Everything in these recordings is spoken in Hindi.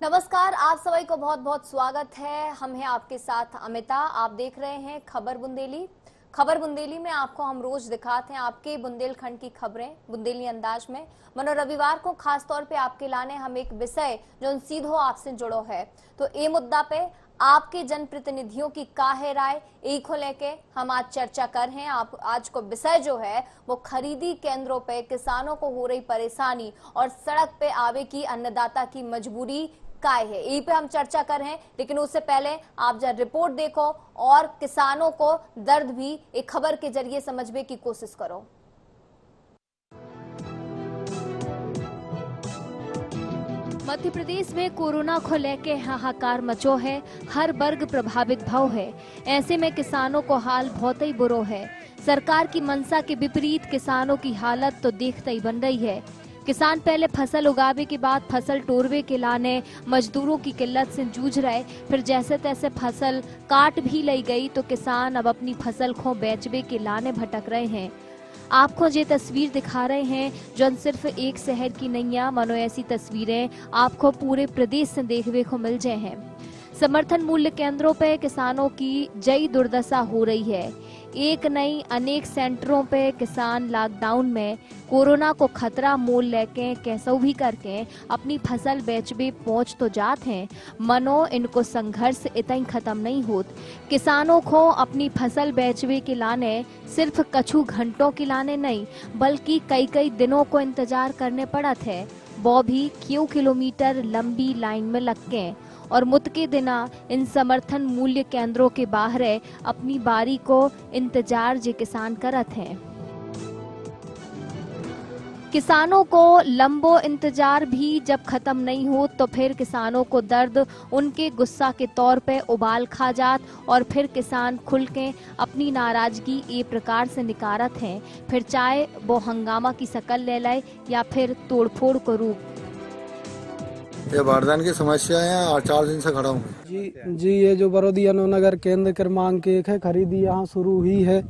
नमस्कार, आप सभी को बहुत बहुत स्वागत है। हम हैं आपके साथ अमिता। आप देख रहे हैं खबर बुंदेली। खबर बुंदेली में आपको हम रोज दिखाते हैं आपके बुंदेलखंड की खबरें बुंदेली अंदाज में। मनो रविवार को खास तौर पे आपके लाने हम एक विषय जो सीधो आपसे जुड़ो है, तो ये मुद्दा पे आपके जनप्रतिनिधियों की काहे राय एक को लेके हम आज चर्चा कर हैं। आप आज को विषय जो है वो खरीदी केंद्रों पे किसानों को हो रही परेशानी और सड़क पे आवे की अन्नदाता की मजबूरी काय है, यही पे हम चर्चा कर रहे हैं। लेकिन उससे पहले आप जब रिपोर्ट देखो और किसानों को दर्द भी एक खबर के जरिए समझने की कोशिश करो। मध्य प्रदेश में कोरोना को लेके हाहाकार मचो है, हर वर्ग प्रभावित भाव है। ऐसे में किसानों को हाल बहुत ही बुरो है। सरकार की मंशा के विपरीत किसानों की हालत तो देखते ही बन रही है। किसान पहले फसल उगावे के बाद फसल टोरवे के लाने मजदूरों की किल्लत से जूझ रहे, फिर जैसे तैसे फसल काट भी ली गई तो किसान अब अपनी फसल को बेचवे के लाने भटक रहे हैं। आपको ये तस्वीर दिखा रहे हैं जो सिर्फ एक शहर की नहीं है, मनो ऐसी तस्वीरें आपको पूरे प्रदेश से देखने को मिल जाए हैं। समर्थन मूल्य केंद्रों पे किसानों की जई दुर्दशा हो रही है। एक नहीं अनेक सेंटरों पे किसान लॉकडाउन में कोरोना को खतरा मोल लेके कैसो भी करके अपनी फसल बेचबे पहुंच तो जाते हैं, मनो इनको संघर्ष इतना ही खत्म नहीं होत। किसानों को अपनी फसल बेचबे के लाने सिर्फ कछु घंटों के लाने नहीं बल्कि कई कई दिनों को इंतजार करने पड़त है, वो भी क्यों किलोमीटर लंबी लाइन में लग के। और मुत के दिना इन समर्थन मूल्य केंद्रों के बाहर अपनी बारी को इंतजार जे किसान करत हैं। किसानों को लंबो इंतजार भी जब खत्म नहीं हो तो फिर किसानों को दर्द उनके गुस्सा के तौर पे उबाल खा जात और फिर किसान खुल के अपनी नाराजगी ए प्रकार से निकारत हैं, फिर चाहे वो हंगामा की शक्ल ले लाए या फिर तोड़फोड़ को रूप। ये बारदान की समस्या है और 4 दिन से खड़ा हूँ। जी ये जो बरोदी नगर केंद्र क्रमांक 1 है, खरीदी यहाँ शुरू हुई है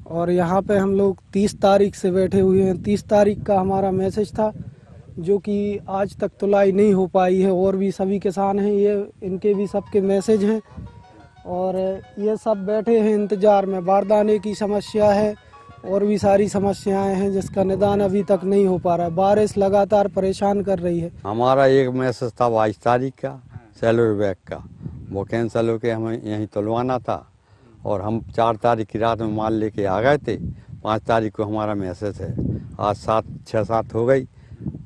और यहाँ पे हम लोग 30 तारीख से बैठे हुए हैं। 30 तारीख का हमारा मैसेज था जो कि आज तक तुलाई नहीं हो पाई है। और भी सभी किसान हैं, ये इनके भी सबके मैसेज हैं और ये सब बैठे हैं इंतजार में। बारदाने की समस्या है और भी सारी समस्याएं हैं जिसका निदान अभी तक नहीं हो पा रहा है। बारिश लगातार परेशान कर रही है। हमारा एक मैसेज था 22 तारीख का सेलर बैग का, वो कैंसिल होकर हमें यहीं तुलवाना था और हम 4 तारीख की रात में माल लेके आ गए थे। 5 तारीख को हमारा मैसेज है। आज 6-7 हो गई,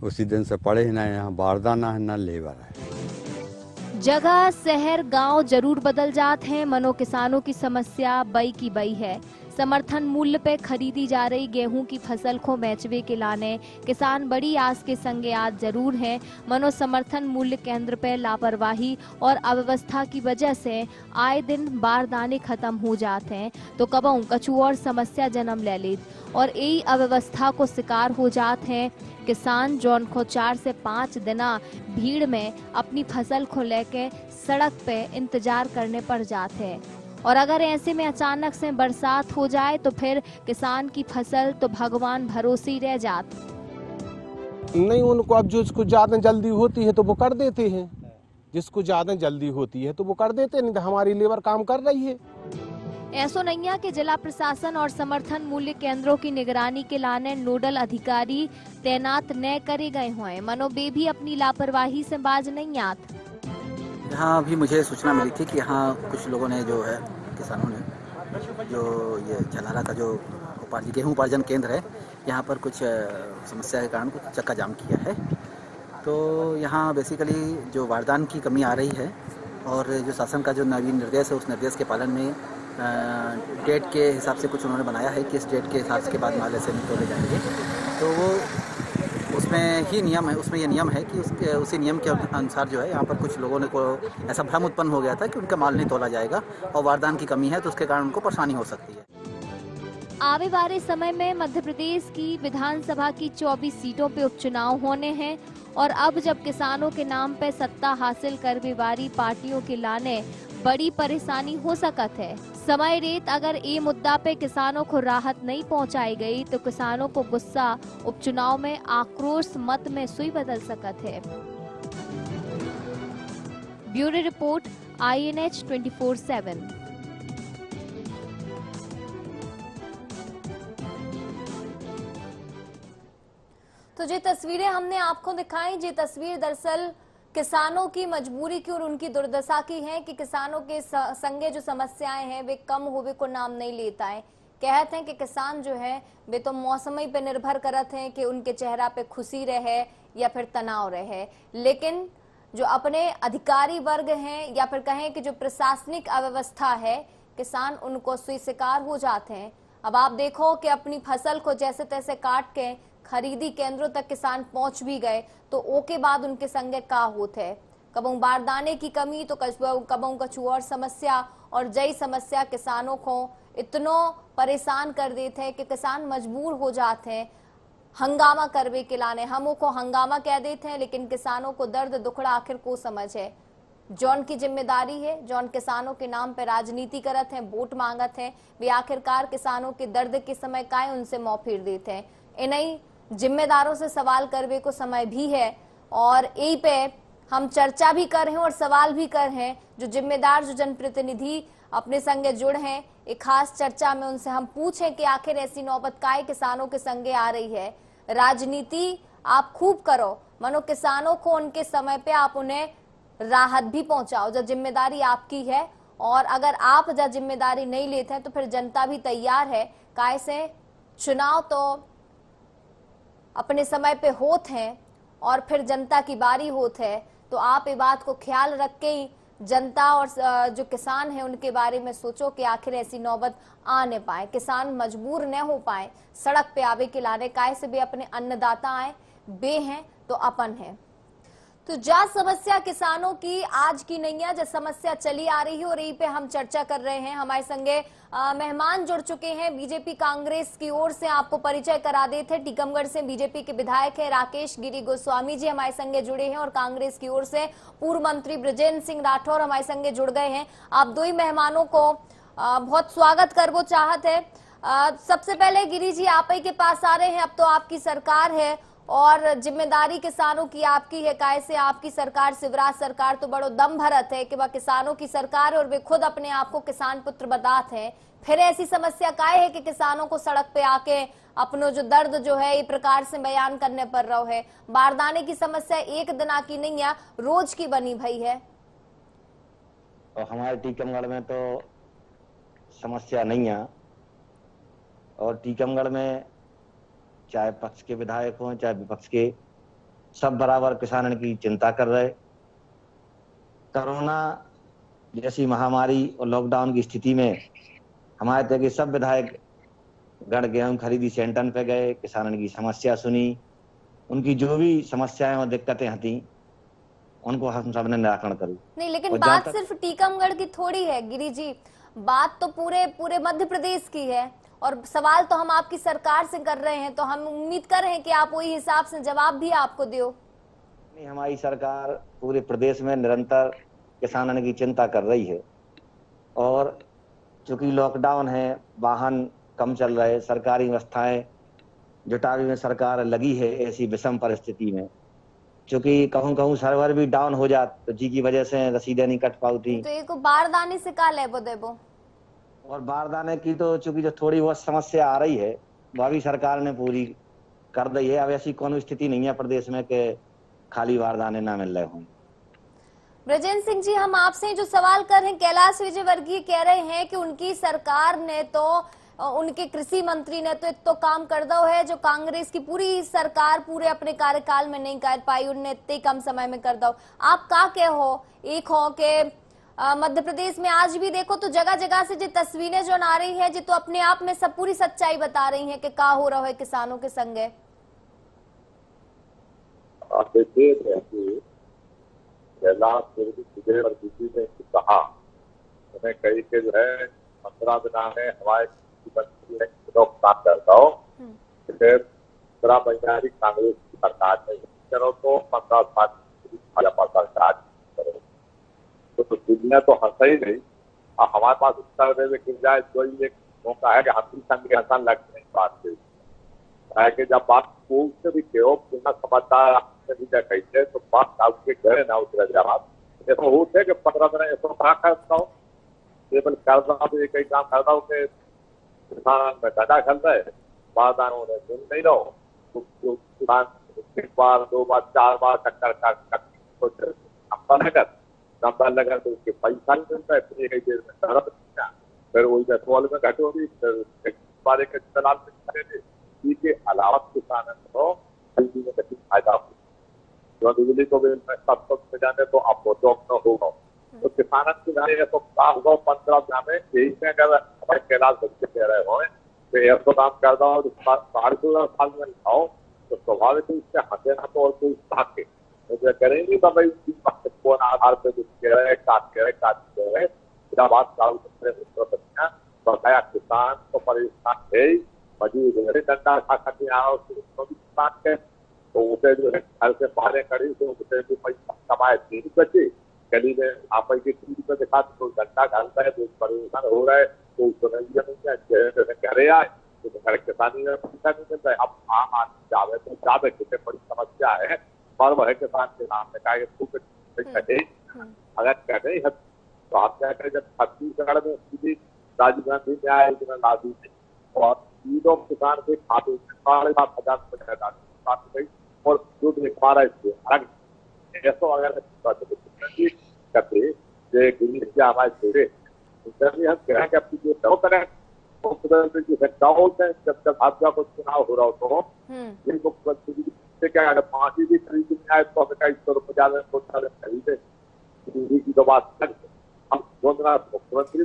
उसी दिन से पड़े ही ना यहाँ बारदाना है ना लेबर है। जगह शहर गांव जरूर बदल जाते हैं, मनो किसानों की समस्या बई की बई है। समर्थन मूल्य पे खरीदी जा रही गेहूं की फसल को बेचवे के लाने किसान बड़ी आस के संगे आज जरूर हैं, मनो समर्थन मूल्य केंद्र पे लापरवाही और अव्यवस्था की वजह से आए दिन बारदाने खत्म हो जाते हैं तो कबहू कछु और समस्या जन्म ले लेत और यही अव्यवस्था को शिकार हो जाते हैं किसान, जौन को 4 से 5 दिना भीड़ में अपनी फसल को लेके सड़क पे इंतजार करने पड़ जाते हैं। और अगर ऐसे में अचानक से बरसात हो जाए तो फिर किसान की फसल तो भगवान भरोसे ही रह जात नहीं। उनको अब जिसको ज्यादा जल्दी होती है तो वो कर देते हैं, जिसको ज्यादा जल्दी होती है तो वो कर देते नहीं, तो हमारी लेबर काम कर रही है। ऐसो नहीं है कि जिला प्रशासन और समर्थन मूल्य केंद्रों की निगरानी के लाने नोडल अधिकारी तैनात न करे गए हुए, मनो बे भी अपनी लापरवाही से बाज नहीं आत। यहाँ भी मुझे सूचना मिली थी कि यहाँ कुछ लोगों ने जो है किसानों ने जो ये जलारा का जो गेहूँ उपार्जन केंद्र है यहाँ पर कुछ समस्या के कारण कुछ चक्का जाम किया है। तो यहाँ बेसिकली जो बारदान की कमी आ रही है और जो शासन का जो नवीन निर्देश है उस निर्देश के पालन में डेट के हिसाब से कुछ उन्होंने बनाया है कि इस डेट के हिसाब के बाद माल ऐसे नहीं तोले जाएंगे। तो वो उसमें ही नियम है, उसमें ये नियम है कि उसी नियम के अनुसार जो है यहाँ पर कुछ लोगों ने को ऐसा भ्रम उत्पन्न हो गया था कि उनका माल नहीं तोला जाएगा और बारदान की कमी है तो उसके कारण उनको परेशानी हो सकती है। आने वाले समय में मध्य प्रदेश की विधानसभा की 24 सीटों पे उपचुनाव होने हैं और अब जब किसानों के नाम पे सत्ता हासिल करने वाली पार्टियों के लाने बड़ी परेशानी हो सकत है। समय रेत अगर ये मुद्दा पे किसानों को राहत नहीं पहुंचाई गई तो किसानों को गुस्सा उपचुनाव में आक्रोश मत में सुई बदल सकत है। Bureau report INH 24/7। तो ये तस्वीरें हमने आपको दिखाई, ये तस्वीर दरअसल किसानों की मजबूरी की और उनकी दुर्दशा की है कि किसानों के संगे जो समस्याएं हैं वे कम होवे को नाम नहीं लेता है। कहते हैं कि किसान जो है वे तो मौसमी पे निर्भर करते हैं कि उनके चेहरा पे खुशी रहे या फिर तनाव रहे, लेकिन जो अपने अधिकारी वर्ग हैं या फिर कहें कि जो प्रशासनिक अव्यवस्था है, किसान उनको स्वीकार हो जाते हैं। अब आप देखो कि अपनी फसल को जैसे तैसे काट के खरीदी केंद्रों तक किसान पहुंच भी गए तो ओके बाद उनके संगे का होते है, कबू बारदाने की कमी तो कबू कछु और समस्या, और जई समस्या किसानों को इतनो परेशान कर देते हैं कि किसान मजबूर हो जाते हैं हंगामा करवे के लाने। हमों को हंगामा कह देते हैं, लेकिन किसानों को दर्द दुखड़ा आखिर को समझ है। जौन की जिम्मेदारी है, जौन किसानों के नाम पे राजनीति करत हैं, वोट मांगत हैं, वे आखिरकार किसानों के दर्द के समय काहे उनसे मुंह फेर देते हैं। इन्हीं जिम्मेदारों से सवाल करवे को समय भी है और यही पे हम चर्चा भी कर रहे हैं और सवाल भी कर रहे हैं। जो जिम्मेदार जो जनप्रतिनिधि अपने संगे जुड़े हैं, एक खास चर्चा में उनसे हम पूछें कि आखिर ऐसी नौबत काहे किसानों के संगे आ रही है। राजनीति आप खूब करो, मनो किसानों को उनके समय पे आप उन्हें राहत भी पहुंचाओ, जो जिम्मेदारी आपकी है। और अगर आप जब जिम्मेदारी नहीं लेते हैं तो फिर जनता भी तैयार है, काहे से चुनाव तो अपने समय पे होते हैं और फिर जनता की बारी होती है। तो आप ये बात को ख्याल रख के ही जनता और जो किसान है उनके बारे में सोचो कि आखिर ऐसी नौबत आ न पाए, किसान मजबूर न हो पाए सड़क पे आवे के लाने, काहे से भी अपने अन्नदाता आए, बे हैं तो अपन है। तो जा समस्या किसानों की आज की नहीं है, जो समस्या चली आ रही है और यही पे हम चर्चा कर रहे हैं। हमारे संगे मेहमान जुड़ चुके हैं बीजेपी कांग्रेस की ओर से। आपको परिचय करा देते, टीकमगढ़ से बीजेपी के विधायक है राकेश गिरी गोस्वामी जी हमारे संगे जुड़े हैं और कांग्रेस की ओर से पूर्व मंत्री बृजेंद्र सिंह राठौर हमारे संगे जुड़ गए हैं। आप दो ही मेहमानों को बहुत स्वागत करवो चाहत है। सबसे पहले गिरी जी आप ही के पास आ रहे हैं। अब तो आपकी सरकार है और जिम्मेदारी किसानों की आपकी है, काहे से आपकी सरकार शिवराज सरकार तो बड़ो दम भरत है कि वह किसानों की सरकार है और वे खुद अपने आप को किसान पुत्र बताते हैं। फिर ऐसी समस्या काहे है कि किसानों को सड़क पे आके अपनो जो दर्द जो है ये प्रकार से बयान करने पड़ रहा है। बारदाने की समस्या एक दिना की नहीं है, रोज की बनी भई है। तो हमारे टीकमगढ़ में तो समस्या नहीं है और टीकमगढ़ में चाहे पक्ष के विधायक हों चाहे विपक्ष के, सब बराबर किसानों की चिंता कर रहे। कोरोना जैसी महामारी और लॉकडाउन की स्थिति में हमारे तक के सब विधायक गढ़ गेहूं खरीदी सेंटर पे गए, किसानों की समस्या सुनी, उनकी जो भी समस्याएं और दिक्कतें थी उनको हम सब ने निराकरण करी। नहीं, लेकिन बात सिर्फ टीकमगढ़ की थोड़ी है गिरी जी, बात तो पूरे मध्य प्रदेश की है और सवाल तो हम आपकी सरकार से कर रहे हैं, तो हम उम्मीद कर रहे हैं कि आप वही हिसाब से जवाब भी आपको दो। नहीं, हमारी सरकार पूरे प्रदेश में निरंतर किसानों की चिंता कर रही है और चूंकि लॉकडाउन है, वाहन कम चल रहे, सरकारी व्यवस्थाएं जुटाने में सरकार लगी है। ऐसी विषम परिस्थिति में चूंकि कहूँ सर्वर भी डाउन हो जात तो जी की वजह से रसीदें नहीं कट पाती, तो एक बारदाने से का लेबो देबो और बारदाने की तो चूंकि जो थोड़ी बहुत समस्या आ रही है वह भी सरकार ने पूरी कर दी है। अब ऐसी कोई स्थिति नहीं है प्रदेश में कि खाली बारदाने ना मिल रहे हों। बृजेंद्र सिंह जी, हम आपसे जो सवाल कर रहे हैं, कैलाश विजयवर्गीय कह रहे हैं कि उनकी सरकार ने तो, उनके कृषि मंत्री ने तो इतना काम कर दो है जो कांग्रेस की पूरी सरकार पूरे अपने कार्यकाल में नहीं कर पाई, उनने इतने कम समय में कर दो। आप का हो, एक हो के मध्य प्रदेश में आज भी देखो तो जगह जगह से जो तस्वीरें जो आ रही है, जो तो अपने आप में सब पूरी सच्चाई बता रही है कि क्या हो रहा है किसानों के संगे। आप देखिए ने कहा, उन्हें कही के जो है 15 दिना में हमारे काम करता हो, 15 महीना कांग्रेस की सरकार नहीं करो तो 15 भाजपा सरकार करो तो दुनिया तो हंसा ही नहीं। हमारे पास उत्तर में गिर जाए तो एक मौका है कि हम भी संग हंसन लग नहीं बात है कि जब बात से भी कहो पुनः समझदार भी कहते तो बात आपके घर ना उतर जवाब ऐसा होते कि 15 दिन ऐसा कहा करता हूँ केवल करता तो एक ही काम करता हूँ कि किसान में गड्ढा खेलता है बारदान उन्हें सुन नहीं रहो तो किसान एक बार 2 बार 4 बार चक्कर नंबर लगा तो उसके पैसा नहीं मिलता है फिर एक देर में तरफ फिर वही पेट्रोल में घट होगी फिर एक बार एक दलाल के अलावा किसान को बिजली में कभी फायदा हो जो बिजली को भी सब जाने तो अब वो जॉब न होगा तो किसान की जाने तो क्या होगा 15 दिन में यही में अगर हमारे कैलाश बच्चे कह रहे हो तो एक तो काम करता हो 2.5 साल में लाओ तो स्वाभाविक इससे हंसे ना तो और कोई भाग के करेंगे तो भाई कौन आधार पे कह रहे काट रहे बात बकाया किसान तो परेशान है मजबूर डंडा खा खा किसान के तो उसे जो है घर से बाहर करी तो उसे भी पैसा कमाए 3 बचे गली में आप के 3 रुपये दिखा तो डंडा घालता है तो परेशान हो रहा है तो उसको घरे आए तो घर किसानी में पैसा नहीं मिलता है अब आम आदमी जावे तो जावे कितने बड़ी समस्या है पर वह किसान के नाम में कहे अगर कहे तो आप क्या करें जब छत्तीसगढ़ में सीधी राजीव गांधी न्याय योजना लागू और तीनों किसान के खाते में 7,500 गई और जो लिखवा रहा है ऐसा अगर करते हमारे छोड़े हम कह के अपनी जो दो करें जब भाजपा को चुनाव हो रहा हो तो मुख्यमंत्री से क्या अगर फांसी भी खरीद में आए तो हमें 250 रुपये खरीदे की तो बात हम मुख्यमंत्री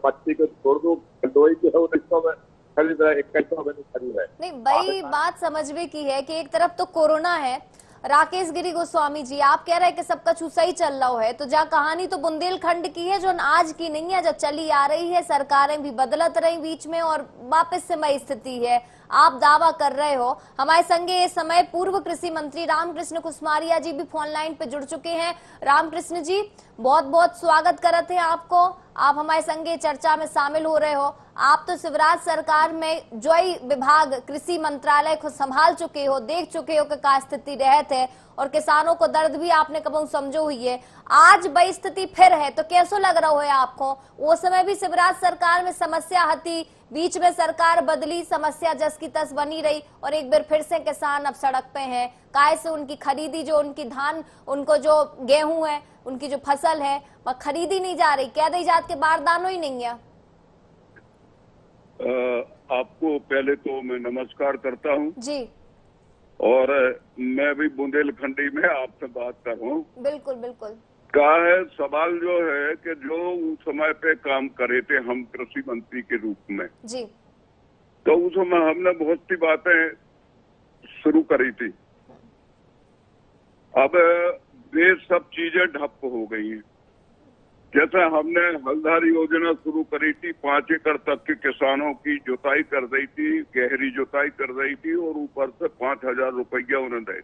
बच्ची को छोड़ दो लोही की है रिश्तों में खरीद रहे 2100 में नहीं खरीद रहे। नहीं भाई बात समझ में की है कि एक तरफ तो कोरोना है राकेश गिरी गोस्वामी जी आप कह रहे हैं कि सबका चूसा ही चल रहा है तो जा कहानी तो बुंदेलखंड की है जो आज की नहीं है जो चली आ रही है सरकारें भी बदलत रही बीच में और वापस से मई स्थिति है आप दावा कर रहे हो। हमारे संगे इस समय पूर्व कृषि मंत्री रामकृष्ण कुसमारिया जी भी फोन लाइन पे जुड़ चुके हैं। रामकृष्ण जी बहुत बहुत स्वागत करते हैं आपको आप हमारे संगे चर्चा में शामिल हो रहे हो। आप तो शिवराज सरकार में जो ही विभाग कृषि मंत्रालय को संभाल चुके हो देख चुके हो कि क्या स्थिति रहत है और किसानों को दर्द भी आपने कभी समझो हुई है। आज वही स्थिति फिर है तो कैसो लग रहा है आपको? वो समय भी शिवराज सरकार में समस्या हती बीच में सरकार बदली समस्या जस की तस बनी रही और एक बार फिर से किसान अब सड़क पे हैं काय से उनकी खरीदी जो उनकी धान उनको जो गेहूं है उनकी जो फसल है वह खरीदी नहीं जा रही कह दी जात के बारदानों ही नहीं है। आपको पहले तो मैं नमस्कार करता हूं जी और मैं भी बुंदेलखंडी में आपसे बात कर रहा हूँ। बिल्कुल बिल्कुल क्या है सवाल जो है कि जो उस समय पे काम करे थे हम कृषि मंत्री के रूप में जी तो उस समय हमने बहुत सी बातें शुरू करी थी। अब वे सब चीजें ठप हो गई हैं। जैसे हमने हलधारी योजना शुरू करी थी 5 एकड़ तक के किसानों की जुताई कर दी थी गहरी जुताई कर दी थी और ऊपर से 5,000 रुपया उन्हें दे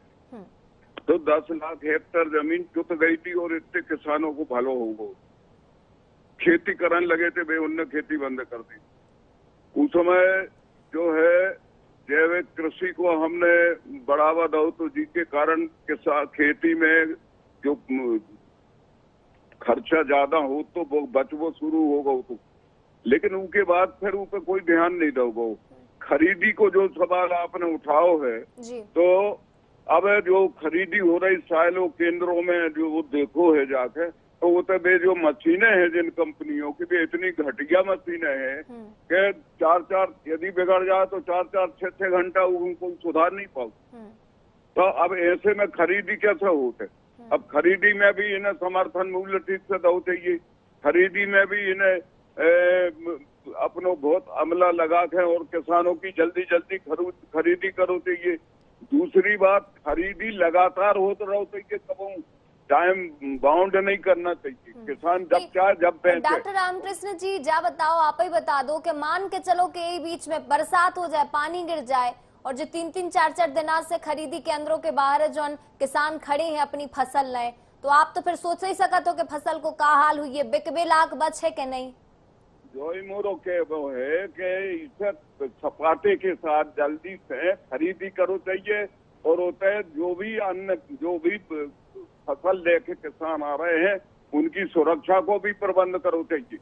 तो 10 लाख हेक्टेयर जमीन जुत गई थी और इतने किसानों को भलो हो गो खेती करने लगे थे वे उनने खेती बंद कर दी। उस समय जो है जैविक कृषि को हमने बढ़ावा दो तो जी के कारण किसान खेती में जो खर्चा ज्यादा हो तो वो बचवो शुरू होगा तो लेकिन उनके बाद फिर ऊपर कोई ध्यान नहीं दोगे। खरीदी को जो सवाल आपने उठाओ है तो अब जो खरीदी हो रही साइलो केंद्रों में जो वो देखो है जाके तो वो तो वे जो मशीनें हैं जिन कंपनियों की भी इतनी घटिया मशीनें हैं कि 4 यदि बिगड़ जाए तो 4 6 घंटा उनको सुधार नहीं पाओ। तो अब ऐसे में खरीदी कैसे होते अब खरीदी में भी इन्हें समर्थन मूल्य ठीक से दो चाहिए खरीदी में भी इन्हें अपनो बहुत अमला लगा के और किसानों की जल्दी खरीदी करो चाहिए। दूसरी बात खरीदी लगातार होते रहो चाहिए कब टाइम बाउंड नहीं करना चाहिए किसान जब चाहे जब बेचे। डॉक्टर रामकृष्ण जी जा बताओ आप ही बता दो कि मान के चलो कि यही बीच में बरसात हो जाए पानी गिर जाए और जो 3 4 दिन से खरीदी केंद्रों के बाहर जो किसान खड़े हैं अपनी फसल लाए तो आप तो फिर सोच ही सकते हो कि फसल को क्या हाल हुई है बिकबे लाख बच है कि नहीं। जो मोरो के वो है कि इसे सपाटे के साथ जल्दी से खरीदी करो चाहिए और होता है जो भी अन्न जो भी फसल लेके किसान आ रहे हैं उनकी सुरक्षा को भी प्रबंध करो चाहिए।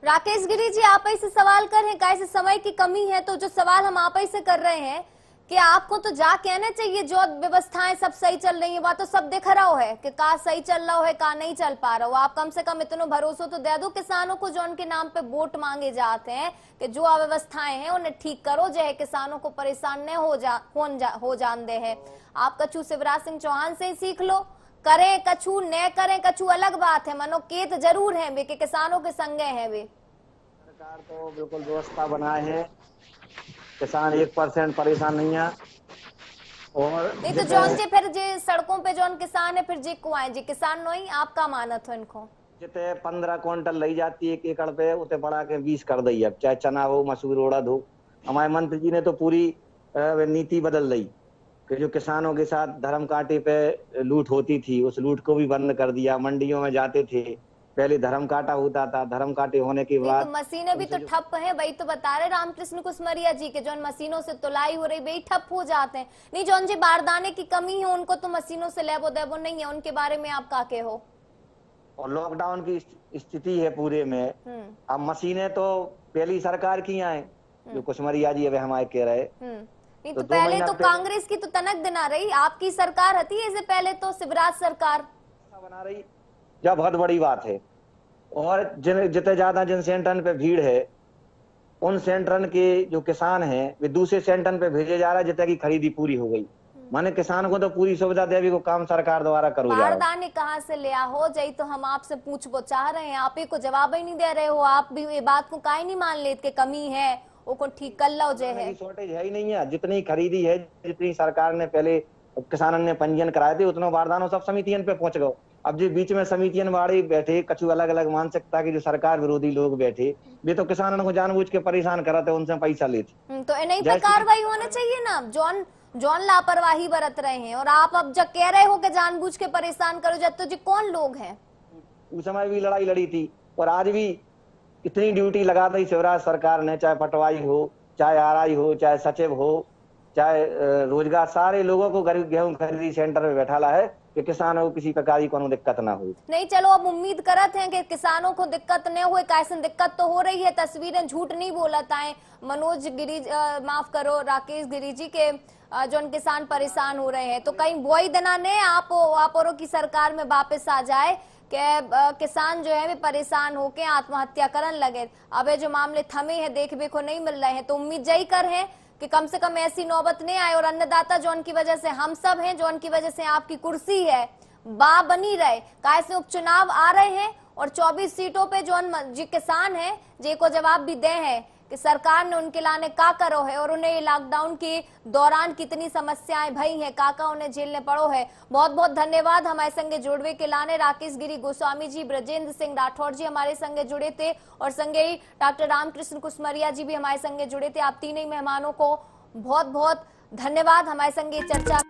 राकेश गिरी जी, आप ही से सवाल करें, कैसे समय की कमी है तो जो सवाल हम आप ही से कर रहे हैं कि आपको तो जा कहना चाहिए जो व्यवस्थाएं सब सही चल रही है, वह तो सब दिख रहा है कि का सही चल रहा है का नहीं चल पा रहा हो। आप कम से कम इतना भरोसा तो दे दो किसानों को जो उनके नाम पे वोट मांगे जाते हैं कि जो अव्यवस्थाएं हैं उन्हें ठीक करो, जो है किसानों को परेशान न हो जान दे है। आप कछु शिवराज सिंह चौहान से ही सीख लो, करें कछु न करें कछु अलग बात है, मनो केत जरूर है वे कि किसानों के संगे हैं वे। सरकार तो बिल्कुल व्यवस्था बनाए है, किसान 1% परेशान नहीं है। और नहीं तो जौन जी फिर जे सड़कों पे जौन किसान है फिर जी को आए जी किसान नहीं, आपका मानत हो इनको जिते 15 क्विंटल लाई जाती है 1 एकड़ पे उते बढ़ा के 20 कर दी। अब चाहे चना हो मसूर उड़द हो, हमारे मंत्री जी ने तो पूरी नीति बदल दी कि जो किसानों के साथ धर्म कांटे पे लूट होती थी उस लूट को भी बंद कर दिया। मंडियों में जाते थे पहले धर्म कांटा होता था, धर्म कांटे होने के बाद तो मशीनें भी तो ठप है, वही तो बता रहे रामकृष्ण कुसमरिया जी के जो मशीनों से तुलाई हो रही वही ठप हो जाते हैं। नहीं जो जी बारदाने की कमी है उनको तो मशीनों से लेबो देबो नहीं है, उनके बारे में आप का के हो। और लॉकडाउन की स्थिति है पूरे में, अब मशीनें तो पहली सरकार की आए जो कुसमरिया जी अभी हमारे कह रहे। नहीं तो पहले तो कांग्रेस की तो तनक दिना रही, आपकी सरकार हती इससे पहले तो शिवराज सरकार बना रही, जब बहुत बड़ी बात है। और जितने ज्यादा जिन सेंटर पे भीड़ है उन सेंटर के जो किसान हैं वे दूसरे सेंटर पे भेजे जा रहा है जितने की खरीदी पूरी हो गई। माने किसान को तो पूरी सुविधा देवी को काम सरकार द्वारा करो जा रहा है। बारदाने कहाँ से ले हो जाई तो हम आपसे पूछबो चाह रहे हैं, आप ही को जवाब ही नहीं दे रहे हो। आप भी ये बात को काहे नहीं मान लेते कि कमी है वो को ठीक कर लो जो है। शॉर्टेज है ही नहीं है, जितनी खरीदी है जितनी सरकार ने पहले किसानों ने पंजीयन कराए थे उतना बारदानों सब समितियन पे पहुंच गए। अब जो बीच में समितियन वाले बैठे कछु अलग अलग मानसिकता के जो सरकार विरोधी लोग बैठे वे तो किसानों को जानबूझ के परेशान कराते उनसे पैसा लेते। तो इन्हीं पे कार्रवाई होनी चाहिए ना, जौन लापरवाही बरत रहे हैं। और आप अब जब कह रहे हो कि जानबूझ के परेशान करो जब तो जी कौन लोग हैं? उस समय भी लड़ाई लड़ी थी और आज भी इतनी ड्यूटी लगा दी शिवराज सरकार ने, चाहे पटवाई हो चाहे आरआई हो चाहे सचिव हो चाहे रोजगार, सारे लोगों को गेहूं खरीदी सेंटर में बैठाला है कि किसानों को किसी प्रकार की कोनो दिक्कत ना हो। नहीं चलो अब उम्मीद करते हैं कि किसानों को दिक्कत न हो, कैसे दिक्कत तो हो रही है, तस्वीरें झूठ नहीं बोलता है। मनोज गिरी माफ करो राकेश गिरी जी के जो किसान परेशान हो रहे हैं तो कहीं वही दिना ने आप औरों की सरकार में वापस आ जाए कि किसान जो है वे परेशान होके आत्महत्या करने लगे। अब ये जो मामले थमे हैं देखने को नहीं मिल रहे हैं तो उम्मीद यही कर है कि कम से कम ऐसी नौबत नहीं आए और अन्नदाता जो उनकी वजह से हम सब हैं, जो उनकी वजह से आपकी कुर्सी है बा बनी रहे। कैसे उपचुनाव आ रहे हैं और 24 सीटों पे जो किसान हैं जे को जवाब भी दे हैं कि सरकार ने उनके लाने का करो है और उन्हें लॉकडाउन के दौरान कितनी समस्याएं भई हैं, काका उन्हें झेलने पड़ो है। बहुत बहुत धन्यवाद हमारे संगे जुड़वे के लाने। राकेश गिरी गोस्वामी जी, ब्रजेंद्र सिंह राठौर जी हमारे संगे जुड़े थे और संगे ही डॉक्टर रामकृष्ण कुसमरिया जी भी हमारे संगे जुड़े थे। आप तीनों मेहमानों को बहुत बहुत धन्यवाद हमारे संगे चर्चा